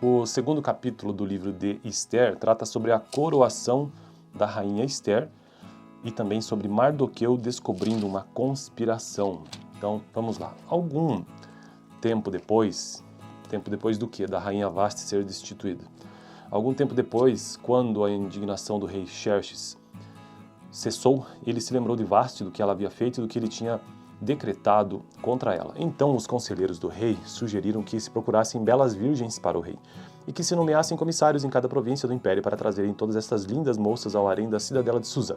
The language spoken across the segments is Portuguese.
O segundo capítulo do livro de Esther trata sobre a coroação da rainha Esther e também sobre Mardoqueu descobrindo uma conspiração. Então, vamos lá. Algum tempo depois do que? Da rainha Vasti ser destituída. Algum tempo depois, quando a indignação do rei Xerxes cessou, ele se lembrou de Vasti, do que ela havia feito e do que ele tinha decretado contra ela. Então os conselheiros do rei sugeriram que se procurassem belas virgens para o rei e que se nomeassem comissários em cada província do império para trazerem todas estas lindas moças ao harém da cidadela de Suzã.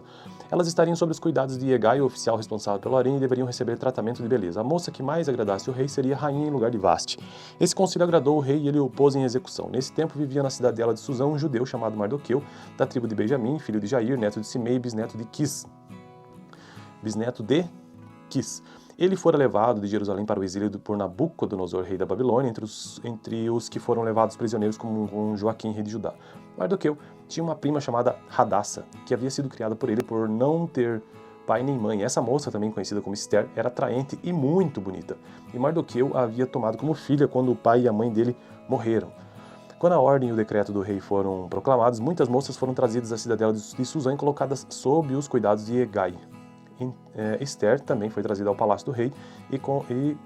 Elas estariam sob os cuidados de Hegai, o oficial responsável pelo harém, e deveriam receber tratamento de beleza. A moça que mais agradasse o rei seria rainha em lugar de Vasti. Esse conselho agradou o rei e ele o pôs em execução. Nesse tempo vivia na cidadela de Suzã um judeu chamado Mardoqueu, da tribo de Benjamim, filho de Jair, neto de Simei, bisneto de Quis. Ele fora levado de Jerusalém para o exílio por Nabucodonosor, rei da Babilônia, entre os que foram levados prisioneiros com Joaquim, rei de Judá. Mardoqueu tinha uma prima chamada Hadassa, que havia sido criada por ele por não ter pai nem mãe. Essa moça, também conhecida como Esther, era atraente e muito bonita. E Mardoqueu a havia tomado como filha quando o pai e a mãe dele morreram. Quando a ordem e o decreto do rei foram proclamados, muitas moças foram trazidas à cidadela de Suzã e colocadas sob os cuidados de Hegai. Esther também foi trazida ao palácio do rei e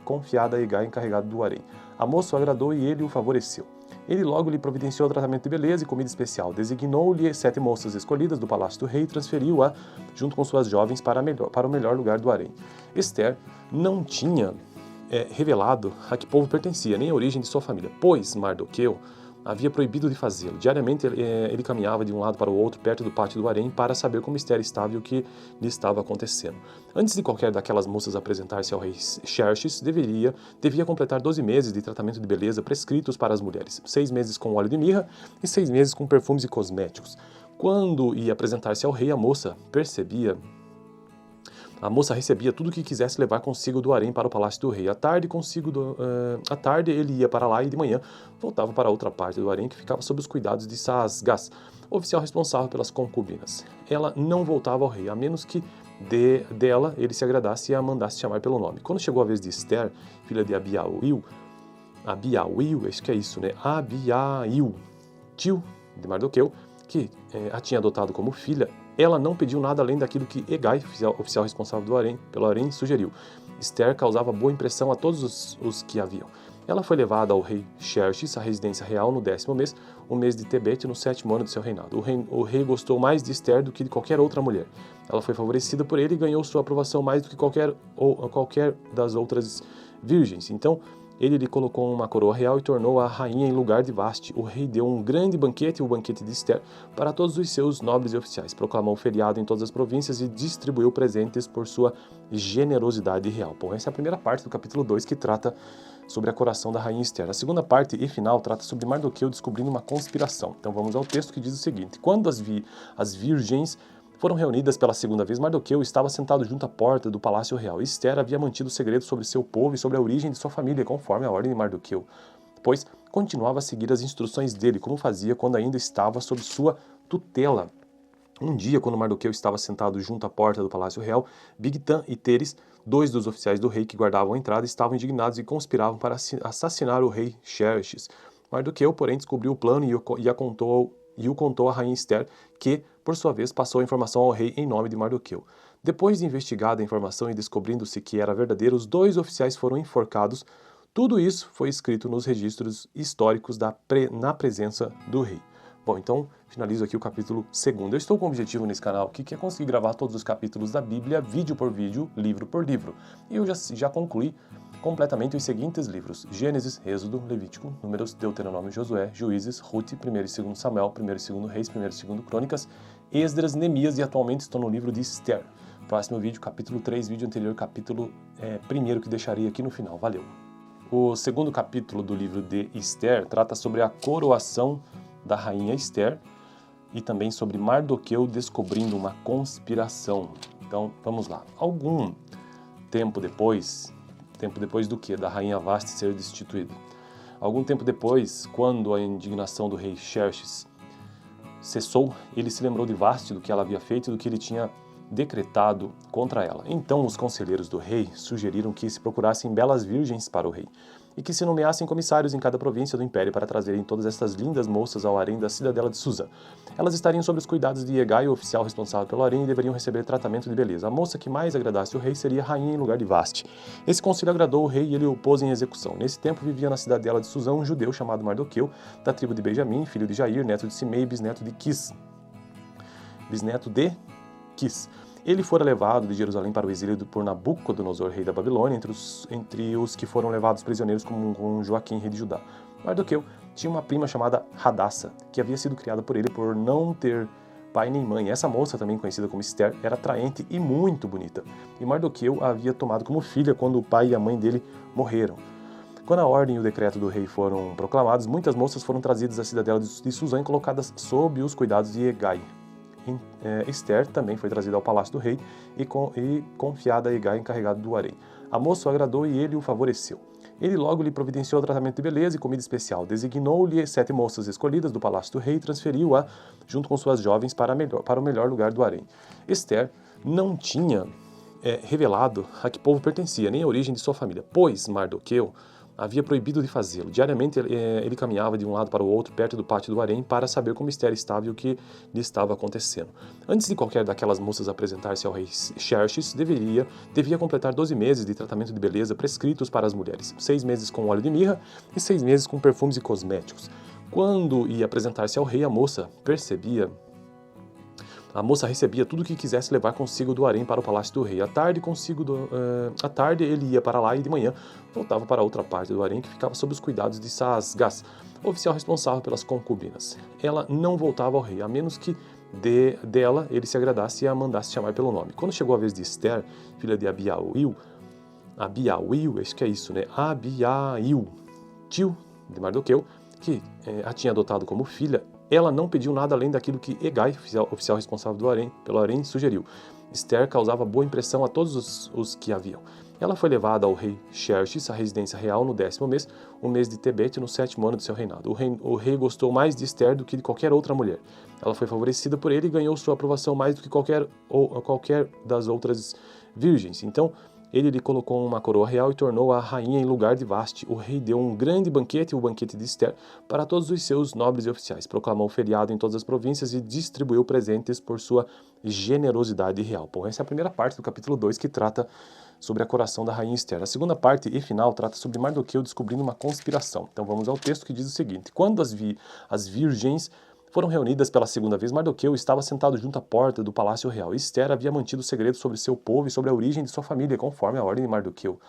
confiada a Hegai, encarregado do harém. A moça o agradou e ele o favoreceu. Ele logo lhe providenciou tratamento de beleza e comida especial, designou-lhe 7 moças escolhidas do palácio do rei e transferiu-a, junto com suas jovens, para o melhor lugar do harém. Esther não tinha revelado a que povo pertencia, nem a origem de sua família, pois Mardoqueu havia proibido de fazê-lo. Diariamente ele caminhava de um lado para o outro, perto do pátio do harém, para saber como Esther estava e o que lhe estava acontecendo. Antes de qualquer daquelas moças apresentar-se ao rei Xerxes, devia completar 12 meses de tratamento de beleza prescritos para as mulheres, 6 meses com óleo de mirra e 6 meses com perfumes e cosméticos. Quando ia apresentar-se ao rei, a moça recebia tudo o que quisesse levar consigo do harém para o palácio do rei. À tarde ele ia para lá e de manhã voltava para outra parte do harém que ficava sob os cuidados de Saasgás, oficial responsável pelas concubinas. Ela não voltava ao rei, a menos que dela ele se agradasse e a mandasse chamar pelo nome. Quando chegou a vez de Esther, filha de Abiail, acho que é isso, né? Abiail, tio de Mardoqueu, que a tinha adotado como filha, ela não pediu nada além daquilo que Hegai, oficial responsável pelo harém, sugeriu. Esther causava boa impressão a todos os que a viam. Ela foi levada ao rei Xerxes, à residência real, no 10º mês, o mês de Tebete, no 7º ano de seu reinado. O rei gostou mais de Esther do que de qualquer outra mulher. Ela foi favorecida por ele e ganhou sua aprovação mais do que qualquer das outras virgens. Então, ele lhe colocou uma coroa real e tornou-a rainha em lugar de Vasti. O rei deu um grande banquete, o banquete de Esther, para todos os seus nobres e oficiais. Proclamou feriado em todas as províncias e distribuiu presentes por sua generosidade real. Bom, essa é a primeira parte do capítulo 2, que trata sobre a coroação da rainha Esther. A segunda parte e final trata sobre Mardoqueu descobrindo uma conspiração. Então vamos ao texto, que diz o seguinte: quando as virgens foram reunidas pela segunda vez, Mardoqueu estava sentado junto à porta do palácio real. Esther havia mantido o segredo sobre seu povo e sobre a origem de sua família, conforme a ordem de Mardoqueu, pois continuava a seguir as instruções dele, como fazia quando ainda estava sob sua tutela. Um dia, quando Mardoqueu estava sentado junto à porta do palácio real, Bigtan e Teres, 2 dos oficiais do rei que guardavam a entrada, estavam indignados e conspiravam para assassinar o rei Xerxes. Mardoqueu, porém, descobriu o plano e o contou à rainha Esther, que, por sua vez, passou a informação ao rei em nome de Mardoqueu. Depois de investigada a informação e descobrindo-se que era verdadeira, os 2 oficiais foram enforcados. Tudo isso foi escrito nos registros históricos na presença do rei. Bom, então finalizo aqui o capítulo 2. Eu estou com um objetivo nesse canal, que é conseguir gravar todos os capítulos da Bíblia, vídeo por vídeo, livro por livro. E eu já concluí completamente os seguintes livros: Gênesis, Êxodo, Levítico, Números, Deuteronômio, Josué, Juízes, Rute, 1º e 2º Samuel, 1º e 2º Reis, 1º e 2º Crônicas, Esdras, Neemias, e atualmente estou no livro de Esther. Próximo vídeo, capítulo 3, vídeo anterior, capítulo 1º, que deixarei aqui no final. Valeu! O segundo capítulo do livro de Esther trata sobre a coroação da rainha Esther e também sobre Mardoqueu descobrindo uma conspiração. Então, vamos lá. Algum tempo depois do que? Da rainha Vasti ser destituída. Algum tempo depois, quando a indignação do rei Xerxes cessou, ele se lembrou de Vasti, do que ela havia feito e do que ele tinha decretado contra ela. Então os conselheiros do rei sugeriram que se procurassem belas virgens para o rei e que se nomeassem comissários em cada província do império para trazerem todas estas lindas moças ao harém da cidadela de Susa. Elas estariam sob os cuidados de Hegai, o oficial responsável pelo harém, e deveriam receber tratamento de beleza. A moça que mais agradasse o rei seria rainha em lugar de Vasti. Esse conselho agradou o rei e ele o pôs em execução. Nesse tempo vivia na cidadela de Susã um judeu chamado Mardoqueu, da tribo de Benjamim, filho de Jair, neto de Simei, bisneto de Quis. Ele fora levado de Jerusalém para o exílio por Nabucodonosor, rei da Babilônia, entre os que foram levados prisioneiros com Joaquim, rei de Judá. Mardoqueu tinha uma prima chamada Hadassa, que havia sido criada por ele por não ter pai nem mãe. Essa moça, também conhecida como Esther, era atraente e muito bonita. E Mardoqueu a havia tomado como filha quando o pai e a mãe dele morreram. Quando a ordem e o decreto do rei foram proclamados, muitas moças foram trazidas à cidadela de Susã e colocadas sob os cuidados de Hegai. Esther também foi trazida ao palácio do rei e confiada a Hegai, encarregado do harém. A moça o agradou e ele o favoreceu. Ele logo lhe providenciou tratamento de beleza e comida especial. Designou-lhe 7 moças escolhidas do palácio do rei e transferiu-a, junto com suas jovens, para o melhor lugar do harém. Esther não tinha revelado a que povo pertencia, nem a origem de sua família, pois Mardoqueu havia proibido de fazê-lo. Diariamente ele caminhava de um lado para o outro, perto do pátio do harém, para saber como Esther estava e o que lhe estava acontecendo. Antes de qualquer daquelas moças apresentar-se ao rei Xerxes, devia completar 12 meses de tratamento de beleza prescritos para as mulheres, 6 meses com óleo de mirra e 6 meses com perfumes e cosméticos. Quando ia apresentar-se ao rei, a moça recebia tudo o que quisesse levar consigo do harém para o palácio do rei. À tarde ele ia para lá e de manhã voltava para outra parte do harém que ficava sob os cuidados de Saasgás, oficial responsável pelas concubinas. Ela não voltava ao rei, a menos que dela ele se agradasse e a mandasse chamar pelo nome. Quando chegou a vez de Esther, filha de Abiail, acho que é isso, né? Abiail, tio de Mardoqueu, que a tinha adotado como filha, ela não pediu nada além daquilo que Hegai, oficial responsável pelo harém, sugeriu. Esther causava boa impressão a todos os que a viam. Ela foi levada ao rei Xerxes, à residência real, no 10º mês, o mês de Tebete, no 7º ano de seu reinado. O rei gostou mais de Esther do que de qualquer outra mulher. Ela foi favorecida por ele e ganhou sua aprovação mais do que qualquer das outras virgens. Então, ele lhe colocou uma coroa real e tornou-a rainha em lugar de Vasti. O rei deu um grande banquete, o banquete de Esther, para todos os seus nobres e oficiais. Proclamou feriado em todas as províncias e distribuiu presentes por sua generosidade real. Bom, essa é a primeira parte do capítulo 2, que trata sobre a coroação da rainha Esther. A segunda parte e final trata sobre Mardoqueu descobrindo uma conspiração. Então vamos ao texto que diz o seguinte: quando as virgens foram reunidas pela segunda vez, Mardoqueu estava sentado junto à porta do palácio real. Esther havia mantido o segredo sobre seu povo e sobre a origem de sua família, conforme a ordem de Mardoqueu,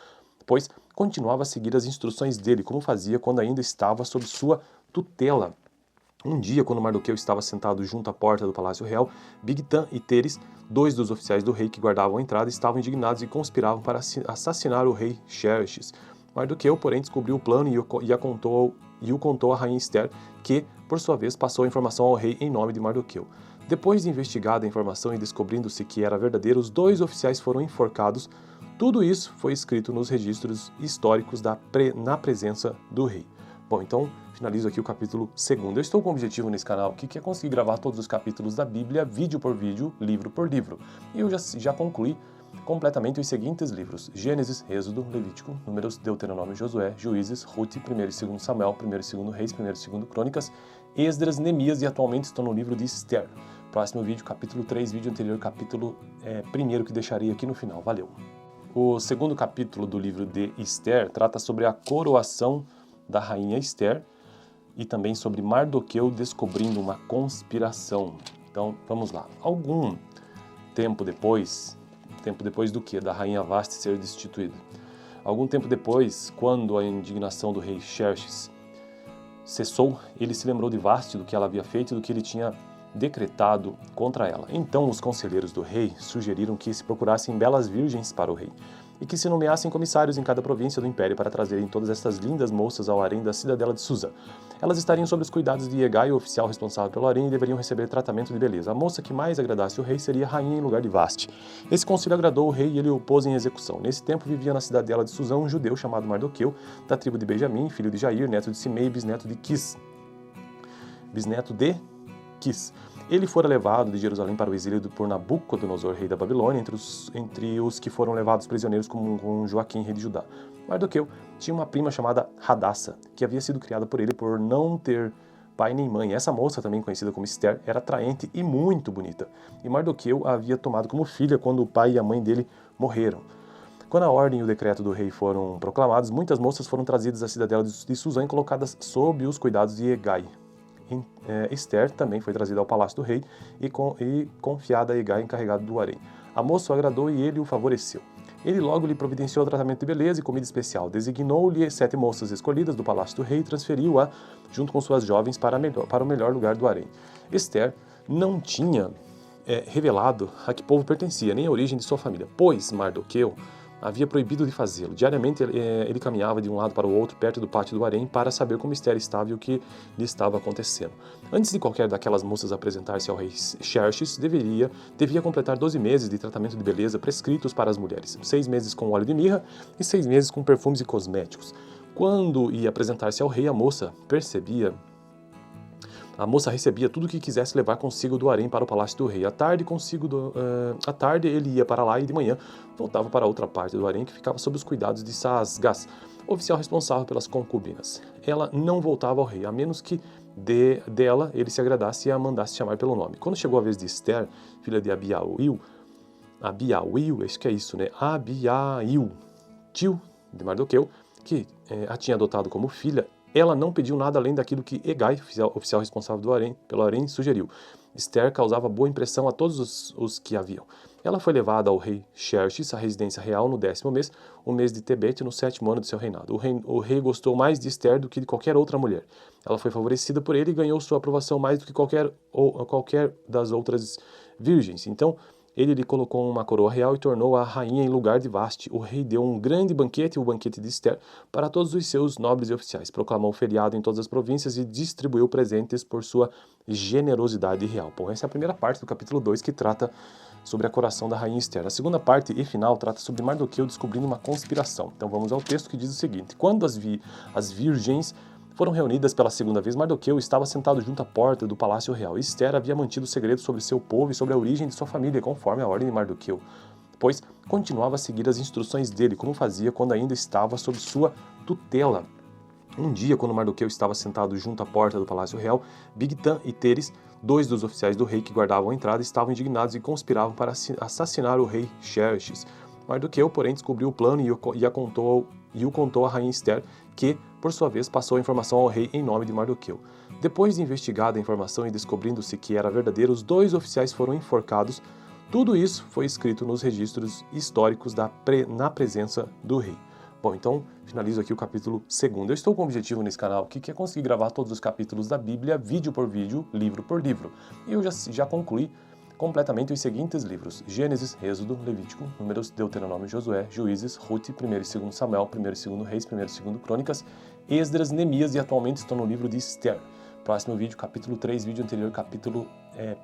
pois continuava a seguir as instruções dele, como fazia quando ainda estava sob sua tutela. Um dia, quando Mardoqueu estava sentado junto à porta do palácio real, Bigtan e Teres, 2 dos oficiais do rei que guardavam a entrada, estavam indignados e conspiravam para assassinar o rei Xerxes. Mardoqueu, porém, descobriu o plano e o contou à rainha Esther, que, por sua vez, passou a informação ao rei em nome de Mardoqueu. Depois de investigada a informação e descobrindo-se que era verdadeira, os 2 oficiais foram enforcados. Tudo isso foi escrito nos registros históricos na presença do rei. Bom, então finalizo aqui o capítulo 2. Eu estou com um objetivo nesse canal aqui, que é conseguir gravar todos os capítulos da Bíblia, vídeo por vídeo, livro por livro. E eu já concluí completamente os seguintes livros: Gênesis, Êxodo, Levítico, Números, Deuteronômio, Josué, Juízes, Rute, 1º e 2º Samuel, 1º e 2º Reis, 1º e 2º Crônicas, Esdras, Neemias, e atualmente estou no livro de Esther. Próximo vídeo, capítulo 3, vídeo anterior, capítulo 1º, que deixarei aqui no final. Valeu! O segundo capítulo do livro de Esther trata sobre a coroação da rainha Esther e também sobre Mardoqueu descobrindo uma conspiração. Então, vamos lá. Algum tempo depois do que? Da rainha Vasti ser destituída. Algum tempo depois, quando a indignação do rei Xerxes cessou, ele se lembrou de Vasti, do que ela havia feito e do que ele tinha decretado contra ela. Então os conselheiros do rei sugeriram que se procurassem belas virgens para o rei e que se nomeassem comissários em cada província do império para trazerem todas estas lindas moças ao harém da cidadela de Susa. Elas estariam sob os cuidados de Hegai, o oficial responsável pelo harém, e deveriam receber tratamento de beleza. A moça que mais agradasse o rei seria rainha em lugar de Vasti. Esse conselho agradou o rei e ele o pôs em execução. Nesse tempo vivia na cidadela de Susã um judeu chamado Mardoqueu, da tribo de Benjamim, filho de Jair, neto de Simei, bisneto de Quis. Ele fora levado de Jerusalém para o exílio por Nabucodonosor, rei da Babilônia, entre os que foram levados prisioneiros com Joaquim, rei de Judá. Mardoqueu tinha uma prima chamada Hadassa, que havia sido criada por ele por não ter pai nem mãe. Essa moça, também conhecida como Esther, era atraente e muito bonita, e Mardoqueu a havia tomado como filha quando o pai e a mãe dele morreram. Quando a ordem e o decreto do rei foram proclamados, muitas moças foram trazidas à cidadela de Suzã e colocadas sob os cuidados de Hegai. Esther também foi trazida ao palácio do rei e confiada a Hegai, encarregado do harém. A moça o agradou e ele o favoreceu. Ele logo lhe providenciou tratamento de beleza e comida especial. Designou-lhe 7 moças escolhidas do palácio do rei e transferiu-a, junto com suas jovens, para o melhor lugar do harém. Esther não tinha revelado a que povo pertencia, nem a origem de sua família, pois Mardoqueu havia proibido de fazê-lo. Diariamente ele caminhava de um lado para o outro, perto do pátio do harém, para saber como Esther estava e o que lhe estava acontecendo. Antes de qualquer daquelas moças apresentar-se ao rei Xerxes, devia completar 12 meses de tratamento de beleza prescritos para as mulheres, 6 meses com óleo de mirra e 6 meses com perfumes e cosméticos. Quando ia apresentar-se ao rei, a moça recebia tudo o que quisesse levar consigo do harém para o palácio do rei. À tarde ele ia para lá e de manhã voltava para outra parte do harém que ficava sob os cuidados de Saasgás, oficial responsável pelas concubinas. Ela não voltava ao rei, a menos que dela ele se agradasse e a mandasse chamar pelo nome. Quando chegou a vez de Esther, filha de Abiail, acho que é isso, né? Abiail, tio de Mardoqueu, que a tinha adotado como filha, ela não pediu nada além daquilo que Hegai, oficial responsável pelo harém, sugeriu. Esther causava boa impressão a todos os que a viam. Ela foi levada ao rei Xerxes, à residência real, no 10º mês, o mês de Tebete, no 7º ano de seu reinado. O rei gostou mais de Esther do que de qualquer outra mulher. Ela foi favorecida por ele e ganhou sua aprovação mais do que qualquer das outras virgens. Então, ele lhe colocou uma coroa real e tornou-a rainha em lugar de Vasti. O rei deu um grande banquete, o banquete de Esther, para todos os seus nobres e oficiais. Proclamou feriado em todas as províncias e distribuiu presentes por sua generosidade real. Bom, essa é a primeira parte do capítulo 2, que trata sobre a coroação da rainha Esther. A segunda parte e final trata sobre Mardoqueu descobrindo uma conspiração. Então vamos ao texto, que diz o seguinte: quando as virgens foram reunidas pela segunda vez, Mardoqueu estava sentado junto à porta do palácio real. Esther havia mantido o segredo sobre seu povo e sobre a origem de sua família, conforme a ordem de Mardoqueu, pois continuava a seguir as instruções dele, como fazia quando ainda estava sob sua tutela. Um dia, quando Mardoqueu estava sentado junto à porta do palácio real, Bigtan e Teres, 2 dos oficiais do rei que guardavam a entrada, estavam indignados e conspiravam para assassinar o rei Xerxes. Mardoqueu, porém, descobriu o plano e o contou a rainha Esther, que, por sua vez, passou a informação ao rei em nome de Mardoqueu. Depois de investigada a informação e descobrindo-se que era verdadeira, os 2 oficiais foram enforcados. Tudo isso foi escrito nos registros históricos na presença do rei. Bom, então finalizo aqui o capítulo 2. Eu estou com um objetivo nesse canal que é conseguir gravar todos os capítulos da Bíblia, vídeo por vídeo, livro por livro. E eu já concluí completamente os seguintes livros: Gênesis, Êxodo, Levítico, Números, Deuteronômio, Josué, Juízes, Rute, 1º e 2º Samuel, 1º e 2º Reis, 1º e 2º Crônicas, Esdras, Neemias, e atualmente estou no livro de Esther. Próximo vídeo, capítulo 3, vídeo anterior, capítulo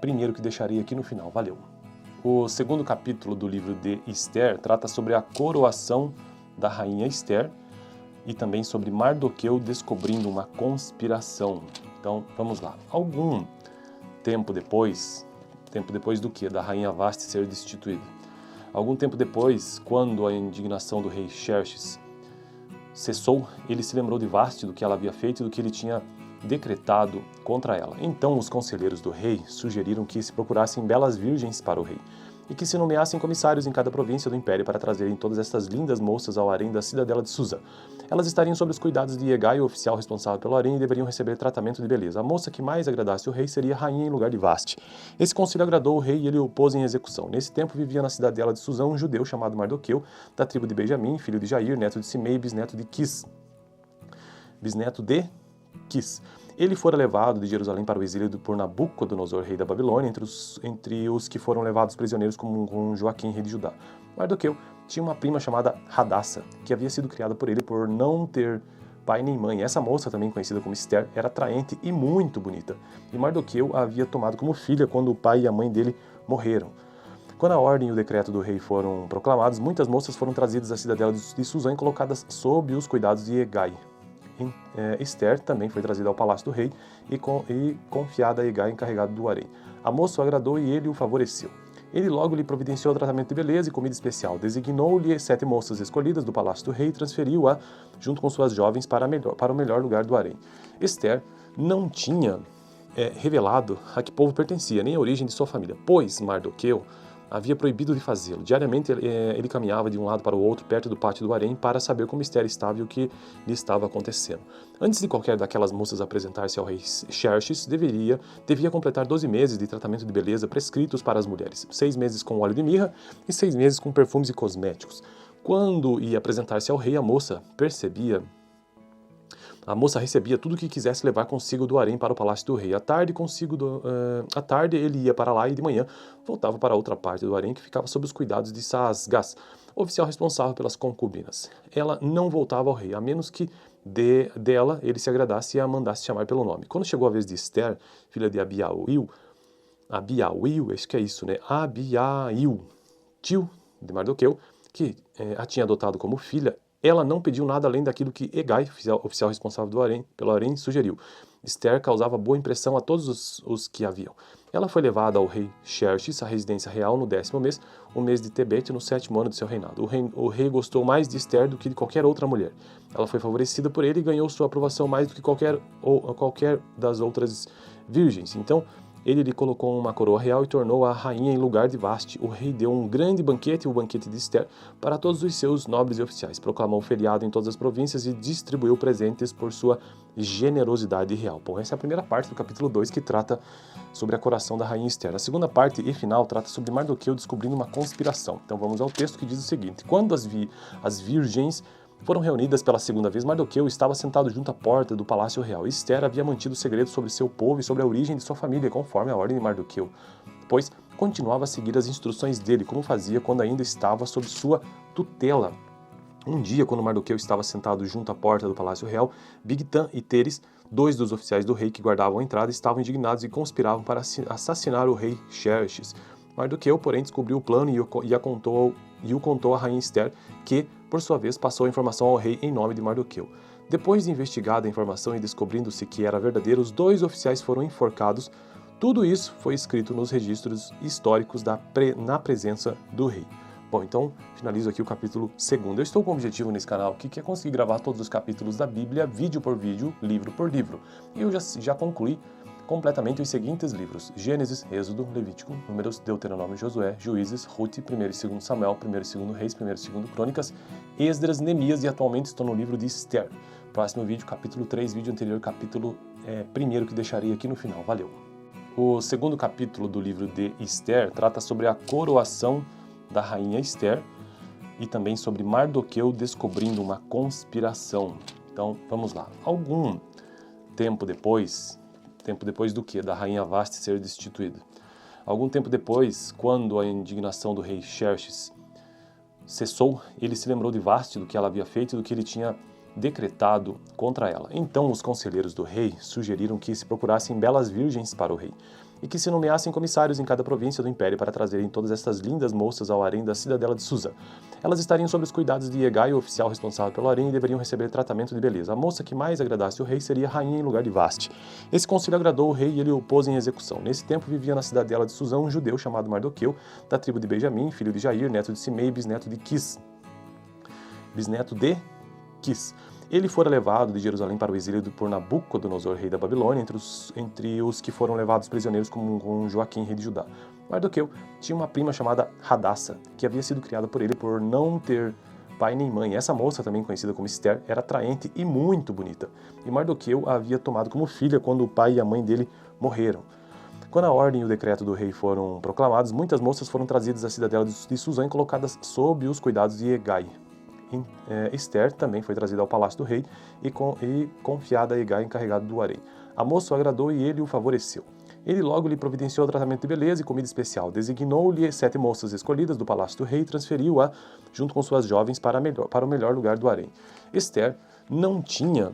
1º, que deixarei aqui no final. Valeu! O segundo capítulo do livro de Esther trata sobre a coroação da rainha Esther e também sobre Mardoqueu descobrindo uma conspiração. Então, vamos lá. Algum tempo depois do que? Da rainha Vasti ser destituída. Algum tempo depois, quando a indignação do rei Xerxes cessou, ele se lembrou de Vasti, do que ela havia feito e do que ele tinha decretado contra ela. Então os conselheiros do rei sugeriram que se procurassem belas virgens para o rei e que se nomeassem comissários em cada província do império para trazerem todas estas lindas moças ao harém da cidadela de Suzã. Elas estariam sob os cuidados de Hegai, o oficial responsável pelo harém, e deveriam receber tratamento de beleza. A moça que mais agradasse o rei seria rainha em lugar de Vasti. Esse conselho agradou o rei e ele o pôs em execução. Nesse tempo vivia na cidadela de Suzã um judeu chamado Mardoqueu, da tribo de Benjamim, filho de Jair, neto de Simei, bisneto de Quis. Ele fora levado de Jerusalém para o exílio por Nabucodonosor, rei da Babilônia, entre os que foram levados prisioneiros com Joaquim, rei de Judá. Mardoqueu tinha uma prima chamada Hadassa, que havia sido criada por ele por não ter pai nem mãe. Essa moça, também conhecida como Esther, era atraente e muito bonita, e Mardoqueu a havia tomado como filha quando o pai e a mãe dele morreram. Quando a ordem e o decreto do rei foram proclamados, muitas moças foram trazidas à cidadela de Suzã e colocadas sob os cuidados de Hegai. Esther também foi trazida ao palácio do rei e confiada a Hegai, encarregado do harém. A moça o agradou e ele o favoreceu. Ele logo lhe providenciou tratamento de beleza e comida especial, designou-lhe 7 moças escolhidas do palácio do rei e transferiu-a, junto com suas jovens, para o melhor lugar do harém. Esther não tinha revelado a que povo pertencia, nem a origem de sua família, pois Mardoqueu havia proibido de fazê-lo. Diariamente ele caminhava de um lado para o outro, perto do pátio do harém, para saber como Esther estava e o que lhe estava acontecendo. Antes de qualquer daquelas moças apresentar-se ao rei Xerxes, devia completar 12 meses de tratamento de beleza prescritos para as mulheres, 6 meses com óleo de mirra e 6 meses com perfumes e cosméticos. Quando ia apresentar-se ao rei, a moça recebia tudo o que quisesse levar consigo do harém para o palácio do rei. À tarde ele ia para lá e de manhã voltava para outra parte do harém que ficava sob os cuidados de Saasgás, oficial responsável pelas concubinas. Ela não voltava ao rei, a menos que dela ele se agradasse e a mandasse chamar pelo nome. Quando chegou a vez de Esther, filha de Abiail, acho que é isso, né? Abiail, tio de Mardoqueu, que a tinha adotado como filha, ela não pediu nada além daquilo que Hegai, oficial responsável pelo harém, sugeriu. Esther causava boa impressão a todos os que a viam. Ela foi levada ao rei Xerxes, à residência real, no 10º mês, o mês de Tebete, no 7º ano de seu reinado. O rei gostou mais de Esther do que de qualquer outra mulher. Ela foi favorecida por ele e ganhou sua aprovação mais do que qualquer das outras virgens. Então, ele lhe colocou uma coroa real e tornou-a rainha em lugar de Vasti. O rei deu um grande banquete, o banquete de Esther, para todos os seus nobres e oficiais. Proclamou feriado em todas as províncias e distribuiu presentes por sua generosidade real. Bom, essa é a primeira parte do capítulo 2 que trata sobre a coroação da rainha Esther. A segunda parte e final trata sobre Mardoqueu descobrindo uma conspiração. Então vamos ao texto que diz o seguinte: quando as virgens foram reunidas pela segunda vez, Mardoqueu estava sentado junto à porta do palácio real. Esther havia mantido segredo sobre seu povo e sobre a origem de sua família, conforme a ordem de Mardoqueu, pois continuava a seguir as instruções dele, como fazia quando ainda estava sob sua tutela. Um dia, quando Mardoqueu estava sentado junto à porta do palácio real, Bigtan e Teres, 2 dos oficiais do rei que guardavam a entrada, estavam indignados e conspiravam para assassinar o rei Xerxes. Mardoqueu, porém, descobriu o plano e o contou a rainha Esther, que, por sua vez, passou a informação ao rei em nome de Mardoqueu. Depois de investigada a informação e descobrindo-se que era verdadeiro, os 2 oficiais foram enforcados. Tudo isso foi escrito nos registros históricos na presença do rei. Bom, então finalizo aqui o capítulo 2. Eu estou com um objetivo nesse canal aqui, que é conseguir gravar todos os capítulos da Bíblia, vídeo por vídeo, livro por livro. E eu já concluí completamente os seguintes livros: Gênesis, Êxodo, Levítico, Números, Deuteronômio, Josué, Juízes, Rute, 1º e 2º Samuel, 1º e 2º Reis, 1º e 2º Crônicas, Esdras, Neemias, e atualmente estou no livro de Esther. Próximo vídeo, capítulo 3, vídeo anterior, capítulo 1º, que deixarei aqui no final. Valeu! O segundo capítulo do livro de Esther trata sobre a coroação da rainha Esther e também sobre Mardoqueu descobrindo uma conspiração. Então, vamos lá. Algum tempo depois do que? Da rainha Vasti ser destituída. Algum tempo depois, quando a indignação do rei Xerxes cessou, ele se lembrou de Vasti, do que ela havia feito e do que ele tinha decretado contra ela. Então os conselheiros do rei sugeriram que se procurassem belas virgens para o rei e que se nomeassem comissários em cada província do império para trazerem todas estas lindas moças ao harém da cidadela de Susa. Elas estariam sob os cuidados de Hegai, o oficial responsável pelo harém, e deveriam receber tratamento de beleza. A moça que mais agradasse o rei seria rainha em lugar de Vasti. Esse conselho agradou o rei e ele o pôs em execução. Nesse tempo vivia na cidadela de Susã um judeu chamado Mardoqueu, da tribo de Benjamim, filho de Jair, neto de Simei, bisneto de Quis. Ele fora levado de Jerusalém para o exílio por Nabucodonosor, rei da Babilônia, entre os que foram levados prisioneiros com Joaquim, rei de Judá. Mardoqueu tinha uma prima chamada Hadassa, que havia sido criada por ele por não ter pai nem mãe. Essa moça, também conhecida como Esther, era atraente e muito bonita, e Mardoqueu a havia tomado como filha quando o pai e a mãe dele morreram. Quando a ordem e o decreto do rei foram proclamados, muitas moças foram trazidas à cidadela de Susã e colocadas sob os cuidados de Hegai. Esther também foi trazida ao palácio do rei e confiada a Hegai, encarregado do harém. A moça o agradou e ele o favoreceu. Ele logo lhe providenciou tratamento de beleza e comida especial, designou-lhe 7 moças escolhidas do palácio do rei e transferiu-a, junto com suas jovens, para o melhor lugar do harém. Esther não tinha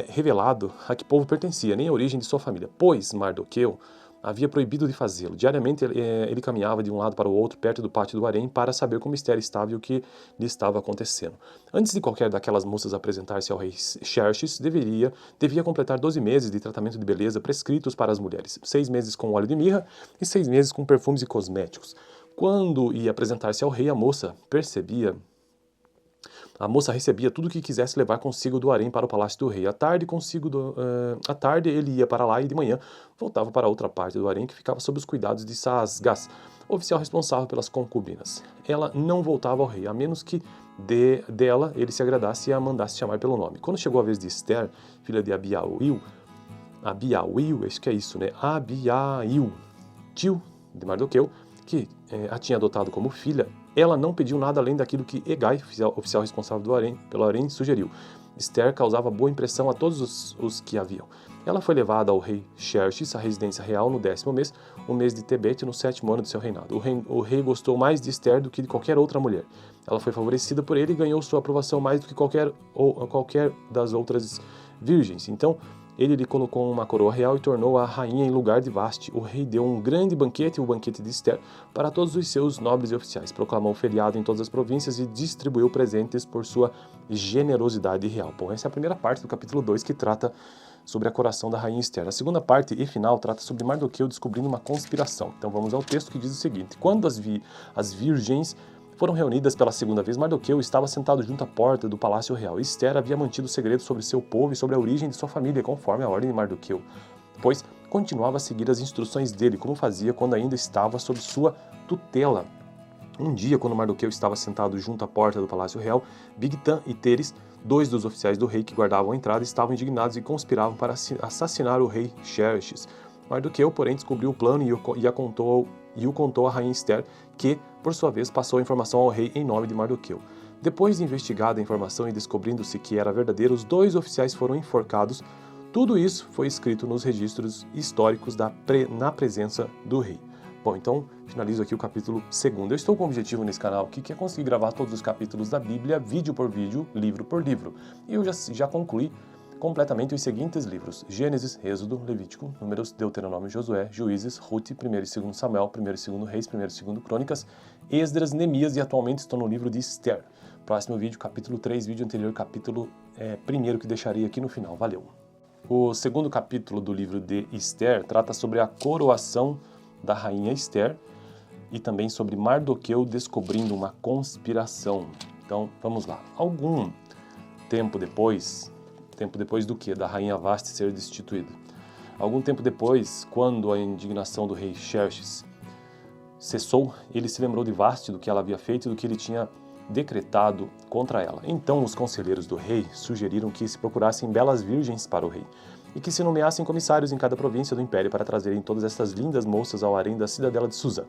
revelado a que povo pertencia, nem a origem de sua família, pois Mardoqueu havia proibido de fazê-lo. Diariamente ele caminhava de um lado para o outro, perto do pátio do harém, para saber como Esther estava e o que lhe estava acontecendo. Antes de qualquer daquelas moças apresentar-se ao rei Xerxes, devia completar 12 meses de tratamento de beleza prescritos para as mulheres, 6 meses com óleo de mirra e 6 meses com perfumes e cosméticos. Quando ia apresentar-se ao rei, a moça recebia tudo o que quisesse levar consigo do harém para o palácio do rei. À tarde ele ia para lá e de manhã voltava para outra parte do harém que ficava sob os cuidados de Saasgás, oficial responsável pelas concubinas. Ela não voltava ao rei, a menos que dela ele se agradasse e a mandasse chamar pelo nome. Quando chegou a vez de Esther, filha de Abiail, acho que é isso, né? Abiail, tio de Mardoqueu, que a tinha adotado como filha, ela não pediu nada além daquilo que Hegai, oficial responsável pelo harém, sugeriu. Esther causava boa impressão a todos os que a viam. Ela foi levada ao rei Xerxes, à residência real, no 10º mês, o mês de Tebete, no 7º ano de seu reinado. O rei gostou mais de Esther do que de qualquer outra mulher. Ela foi favorecida por ele e ganhou sua aprovação mais do que qualquer das outras virgens. Então, ele lhe colocou uma coroa real e tornou-a rainha em lugar de Vasti. O rei deu um grande banquete, o banquete de Esther, para todos os seus nobres e oficiais. Proclamou feriado em todas as províncias e distribuiu presentes por sua generosidade real. Bom, essa é a primeira parte do capítulo 2 que trata sobre a coroação da rainha Esther. A segunda parte e final trata sobre Mardoqueu descobrindo uma conspiração. Então vamos ao texto que diz o seguinte: quando as virgens foram reunidas pela segunda vez, Mardoqueu estava sentado junto à porta do palácio real. Esther havia mantido o segredo sobre seu povo e sobre a origem de sua família, conforme a ordem de Mardoqueu, pois continuava a seguir as instruções dele, como fazia quando ainda estava sob sua tutela. Um dia, quando Mardoqueu estava sentado junto à porta do palácio real, Bigtan e Teres, dois dos oficiais do rei que guardavam a entrada, estavam indignados e conspiravam para assassinar o rei Xerxes. Mardoqueu, porém, descobriu o plano e o contou à rainha Esther, que, por sua vez, passou a informação ao rei em nome de Mardoqueu. Depois de investigada a informação e descobrindo-se que era verdadeira, os dois oficiais foram enforcados. Tudo isso foi escrito nos registros históricos na presença do rei. Bom, então finalizo aqui o capítulo 2. Eu estou com um objetivo nesse canal aqui, que é conseguir gravar todos os capítulos da Bíblia, vídeo por vídeo, livro por livro. E eu já concluí completamente os seguintes livros: Gênesis, Êxodo, Levítico, Números, Deuteronômio, Josué, Juízes, Rute, 1º e 2º Samuel, 1º e 2º Reis, 1º e 2º Crônicas, Esdras, Neemias e atualmente estou no livro de Esther. Próximo vídeo, capítulo 3, vídeo anterior, capítulo 1º que deixarei aqui no final. Valeu! O segundo capítulo do livro de Esther trata sobre a coroação da rainha Esther e também sobre Mardoqueu descobrindo uma conspiração. Então, vamos lá. Algum tempo depois do que? Da rainha Vasti ser destituída. Algum tempo depois, quando a indignação do rei Xerxes cessou, ele se lembrou de Vasti, do que ela havia feito e do que ele tinha decretado contra ela. Então os conselheiros do rei sugeriram que se procurassem belas virgens para o rei e que se nomeassem comissários em cada província do império para trazerem todas essas lindas moças ao harém da cidadela de Susa.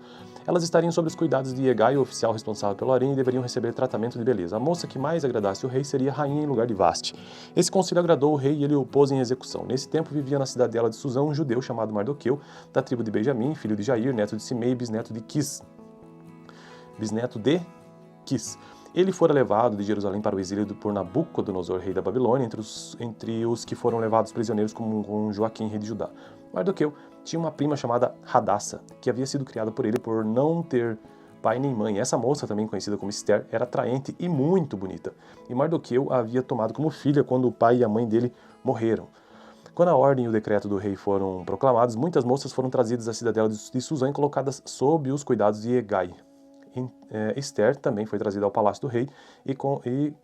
Elas estariam sob os cuidados de Hegai, o oficial responsável pelo harém, e deveriam receber tratamento de beleza. A moça que mais agradasse o rei seria rainha em lugar de Vasti. Esse conselho agradou o rei e ele o pôs em execução. Nesse tempo vivia na cidadela de Susã um judeu chamado Mardoqueu, da tribo de Benjamim, filho de Jair, neto de Simei, bisneto de Quis. Ele fora levado de Jerusalém para o exílio por Nabucodonosor, rei da Babilônia, entre os que foram levados prisioneiros com Joaquim, rei de Judá. Mardoqueu tinha uma prima chamada Hadassa, que havia sido criada por ele por não ter pai nem mãe. Essa moça, também conhecida como Esther, era atraente e muito bonita. E Mardoqueu a havia tomado como filha quando o pai e a mãe dele morreram. Quando a ordem e o decreto do rei foram proclamados, muitas moças foram trazidas à cidadela de Susã e colocadas sob os cuidados de Hegai. Esther também foi trazida ao palácio do rei e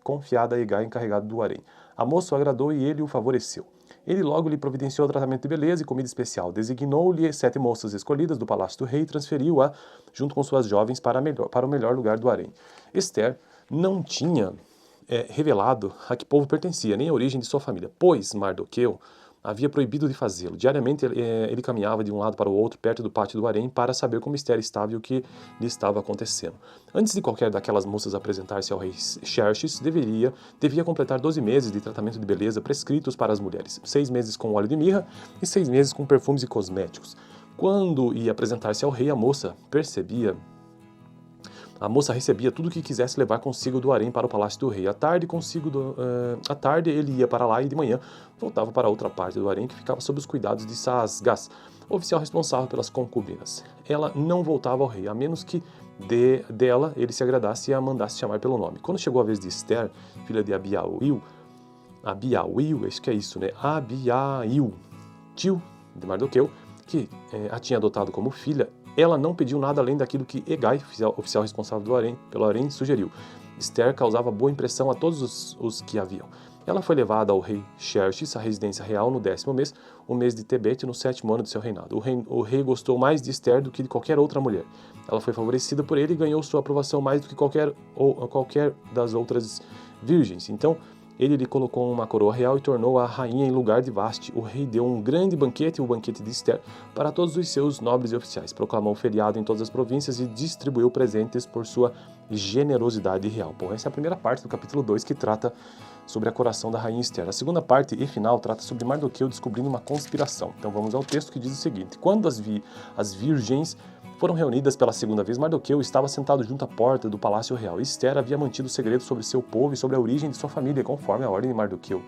confiada a Hegai, encarregado do harém. A moça o agradou e ele o favoreceu. Ele logo lhe providenciou tratamento de beleza e comida especial. Designou-lhe 7 moças escolhidas do palácio do rei e transferiu-a, junto com suas jovens, para o melhor lugar do harém. Esther não tinha revelado a que povo pertencia, nem a origem de sua família, pois Mardoqueu havia proibido de fazê-lo. Diariamente ele caminhava de um lado para o outro, perto do pátio do harém, para saber como Esther estava e o que lhe estava acontecendo. Antes de qualquer daquelas moças apresentar-se ao rei Xerxes, devia completar 12 meses de tratamento de beleza prescritos para as mulheres, 6 meses com óleo de mirra e 6 meses com perfumes e cosméticos. Quando ia apresentar-se ao rei, a moça recebia tudo o que quisesse levar consigo do harém para o palácio do rei. À tarde ele ia para lá e de manhã voltava para outra parte do harém que ficava sob os cuidados de Saasgás, oficial responsável pelas concubinas. Ela não voltava ao rei, a menos que dela ele se agradasse e a mandasse chamar pelo nome. Quando chegou a vez de Esther, filha de Abiail, acho que é isso, né? Abiail, tio de Mardoqueu, que a tinha adotado como filha, Ela não pediu nada além daquilo que Hegai, oficial responsável pelo harém, sugeriu. Esther causava boa impressão a todos os que a viam. Ela foi levada ao rei Xerxes, à residência real, no 10º mês, o mês de Tebete, no 7º ano de seu reinado. O rei gostou mais de Esther do que de qualquer outra mulher. Ela foi favorecida por ele e ganhou sua aprovação mais do que qualquer das outras virgens. Então, ele lhe colocou uma coroa real e tornou-a rainha em lugar de Vasti. O rei deu um grande banquete, o banquete de Esther, para todos os seus nobres e oficiais. Proclamou feriado em todas as províncias e distribuiu presentes por sua generosidade real. Bom, essa é a primeira parte do capítulo 2, que trata sobre a coroação da rainha Esther. A segunda parte e final trata sobre Mardoqueu descobrindo uma conspiração. Então vamos ao texto, que diz o seguinte: quando as virgens foram reunidas pela segunda vez, Mardoqueu estava sentado junto à porta do palácio real. Esther havia mantido o segredo sobre seu povo e sobre a origem de sua família, conforme a ordem de Mardoqueu,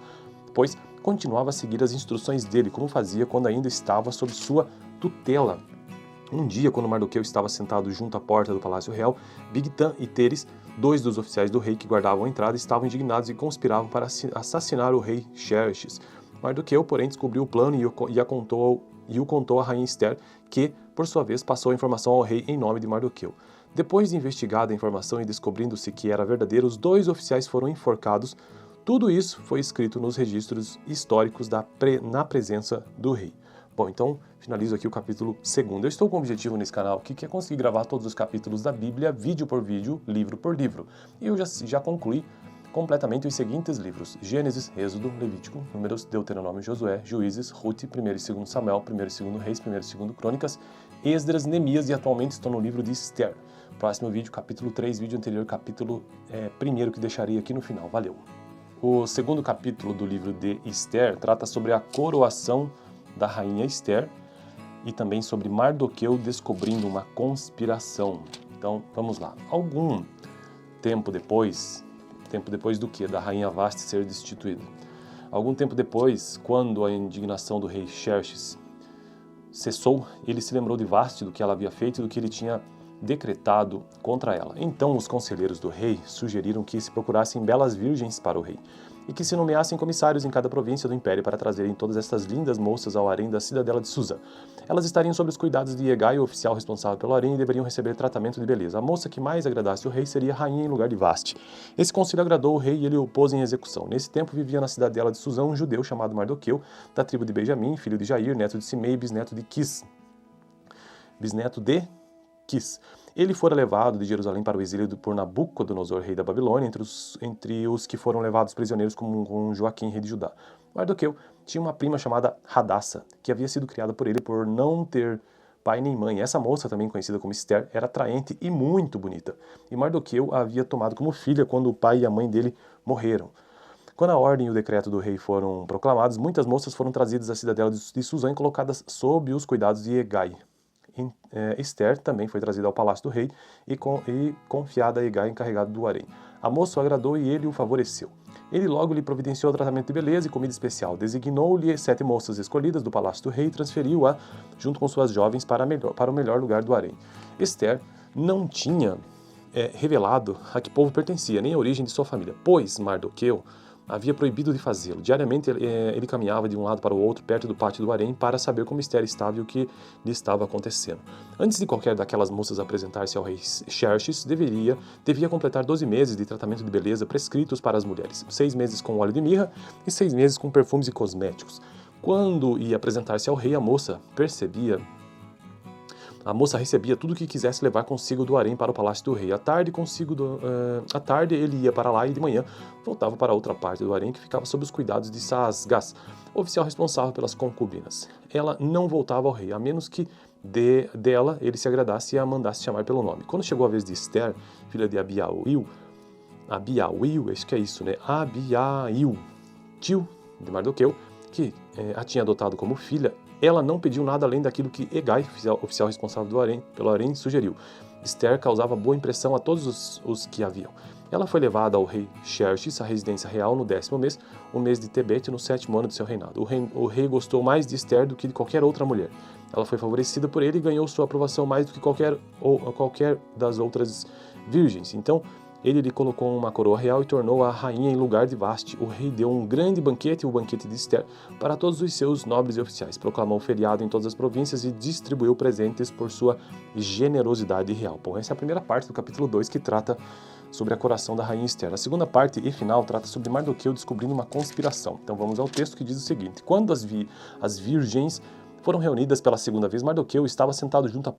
pois continuava a seguir as instruções dele, como fazia quando ainda estava sob sua tutela. Um dia, quando Mardoqueu estava sentado junto à porta do palácio real, Bigtan e Teres, dois dos oficiais do rei que guardavam a entrada, estavam indignados e conspiravam para assassinar o rei Xerxes. Mardoqueu, porém, descobriu o plano e o contou à rainha Esther, que, por sua vez, passou a informação ao rei em nome de Mardoqueu. Depois de investigada a informação e descobrindo-se que era verdadeira, os dois oficiais foram enforcados. Tudo isso foi escrito nos registros históricos na presença do rei. Bom, então finalizo aqui o capítulo 2. Eu estou com um objetivo nesse canal aqui, que é conseguir gravar todos os capítulos da Bíblia, vídeo por vídeo, livro por livro. E eu já concluí completamente os seguintes livros: Gênesis, Êxodo, Levítico, Números, Deuteronômio, Josué, Juízes, Rute, 1º e 2º Samuel, 1º e 2º Reis, 1º e 2º Crônicas, Esdras, Neemias, e atualmente estou no livro de Esther. Próximo vídeo, capítulo 3, vídeo anterior, capítulo 1º, que deixarei aqui no final. Valeu! O segundo capítulo do livro de Esther trata sobre a coroação da rainha Esther e também sobre Mardoqueu descobrindo uma conspiração. Então, vamos lá. Algum tempo depois do que? Da rainha Vasti ser destituída. Algum tempo depois, quando a indignação do rei Xerxes cessou, ele se lembrou de Vasti, do que ela havia feito e do que ele tinha decretado contra ela. Então os conselheiros do rei sugeriram que se procurassem belas virgens para o rei e que se nomeassem comissários em cada província do império para trazerem todas estas lindas moças ao harém da cidadela de Suzã. Elas estariam sob os cuidados de Hegai, o oficial responsável pelo harém, e deveriam receber tratamento de beleza. A moça que mais agradasse o rei seria rainha em lugar de Vasti. Esse conselho agradou o rei e ele o pôs em execução. Nesse tempo vivia na cidadela de Suzã um judeu chamado Mardoqueu, da tribo de Benjamim, filho de Jair, neto de Simei, bisneto de Quis. Ele fora levado de Jerusalém para o exílio por Nabucodonosor, rei da Babilônia, entre os que foram levados prisioneiros com Joaquim, rei de Judá. Mardoqueu tinha uma prima chamada Hadassa, que havia sido criada por ele por não ter pai nem mãe. Essa moça, também conhecida como Esther, era atraente e muito bonita. E Mardoqueu a havia tomado como filha quando o pai e a mãe dele morreram. Quando a ordem e o decreto do rei foram proclamados, muitas moças foram trazidas à cidadela de Suzã e colocadas sob os cuidados de Hegai. Esther também foi trazida ao palácio do rei e confiada a Hegai, encarregado do harém. A moça o agradou e ele o favoreceu. Ele logo lhe providenciou tratamento de beleza e comida especial. Designou-lhe 7 moças escolhidas do palácio do rei e transferiu-a, junto com suas jovens, para o melhor lugar do harém. Esther não tinha revelado a que povo pertencia, nem a origem de sua família, pois Mardoqueu havia proibido de fazê-lo. Diariamente ele caminhava de um lado para o outro, perto do pátio do harém, para saber como Esther estava e o que lhe estava acontecendo. Antes de qualquer daquelas moças apresentar-se ao rei Xerxes, devia completar 12 meses de tratamento de beleza prescritos para as mulheres, 6 meses com óleo de mirra e 6 meses com perfumes e cosméticos. Quando ia apresentar-se ao rei, a moça recebia tudo o que quisesse levar consigo do harém para o palácio do rei. À tarde ele ia para lá e de manhã voltava para outra parte do harém que ficava sob os cuidados de Saasgás, oficial responsável pelas concubinas. Ela não voltava ao rei, a menos que dela ele se agradasse e a mandasse chamar pelo nome. Quando chegou a vez de Esther, filha de Abiail, acho que é isso, né? Abiail, tio de Mardoqueu, que a tinha adotado como filha, ela não pediu nada além daquilo que Hegai, oficial responsável pelo harém, sugeriu. Esther causava boa impressão a todos os que a viam. Ela foi levada ao rei Xerxes, à residência real, no 10º mês, o mês de Tebete, no 7º ano de seu reinado. O rei gostou mais de Esther do que de qualquer outra mulher. Ela foi favorecida por ele e ganhou sua aprovação mais do que qualquer das outras virgens. Então, Ele lhe colocou uma coroa real e tornou-a rainha em lugar de Vasti. O rei deu um grande banquete, o banquete de Ester, para todos os seus nobres e oficiais. Proclamou feriado em todas as províncias e distribuiu presentes por sua generosidade real. Bom, essa é a primeira parte do capítulo 2 que trata sobre a coroação da rainha Ester. A segunda parte e final trata sobre Mardoqueu descobrindo uma conspiração. Então vamos ao texto que diz o seguinte: quando as virgens foram reunidas pela segunda vez, Mardoqueu estava sentado junto à